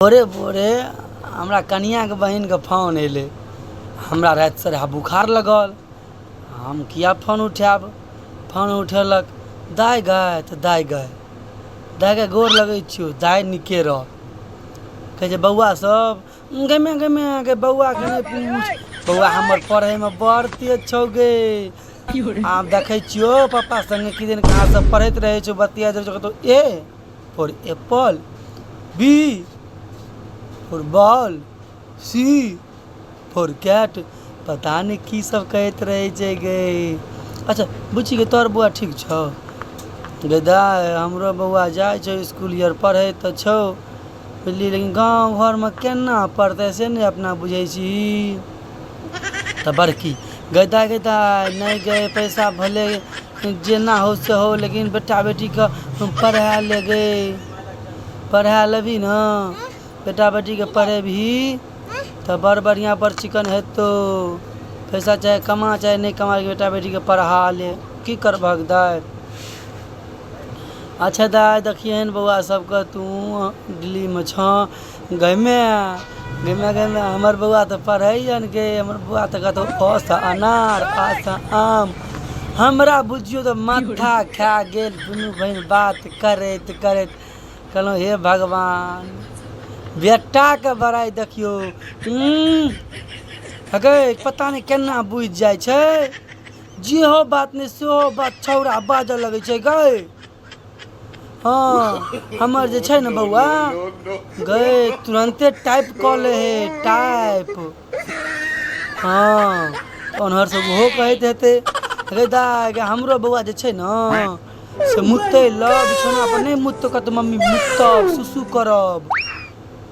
भोरे भोरे हमरा कनिया के बहन के फोन अइले। हमरा रात से बुखार लगल। हम किया फोन उठाब। फोन उठेलक दाय गाय तो दाय गाय गोर लगे छियो। दाय निके रह कहे बउआ सब गमे गमे के बउआ के नहीं पूछ। बउआ हमर पढ़े में बड़ तेज छौ गे। आब देखे छियो पापा संगे कि दिन कहाँ सब पढ़त रहे छो बतिया तो A for apple, B for ball, C for cat. पता नहीं की सब कहत रहे छे गे। अच्छा बुच्ची के तोर बुआ ठीक छौ गे? दाय हमरो बउआ जाए छो स्कूल यार पढ़े तो छो बुझली, लेकिन गाँव घर में केना पढ़ते से नहीं अपना बुझे छी। तो बड़की गदा गदा नहीं गए पैसा भले जेना हो से हो, लेकिन बेटा बेटी का पढ़ा ले गए। पढ़ा लेबी ना बेटा बेटी के पढ़े भी तो बड़ बढ़िया बड़ चिकन है। तो पैसा चाहे कमा चाहे नहीं कमा के बेटा बेटी के पढ़ा ले की करबहक दाय। अच्छा दाय देखिए बउआ सबके तू दिल्ली में छ गमे गमे गमे हमर बउआ तो पढ़े के। हमर बउआ तो कहतो अ अनार आ आम। हमरा बुझियो तो माथा खा गेल। दुनू बहन बात करत करत कहलो हे भगवान बेटा के बड़ाई देखियो। अगे पता नहीं केना बुझ जाए छे। जे हो बात नहीं से हो बात छौड़ा बाज लगे छे गए। हाँ हमर जे छे न बउआ गए तुरंते टाइप कर ले है टाइप। हाँ ओनहर सब वो कहते हेते गे दाय हमरो बउआ जे छे न से मुते ल बिछौना पर नहीं मुत कहत मम्मी मुतब सुसु करब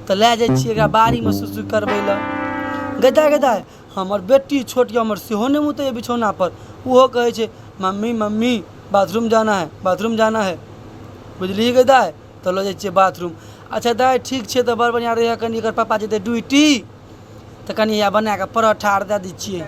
तो ले जाए छी एकरा बाड़ी में सुसु करबे ल। गदा गदा हमर बेटी छोटी हमर सेहो नहीं मुते बिछौना पर। वो कहे छे मम्मी मम्मी बाथरूम जाना है बाथरूम जाना है बुझली गे दाय तो लो जाए बाथरूम। अच्छा दाय ठीक छे तो बड़ बढ़िया रहे कनी एकर पापा जेते ड्यूटी तो कनी या बना के परोठा आर दे दी छिए।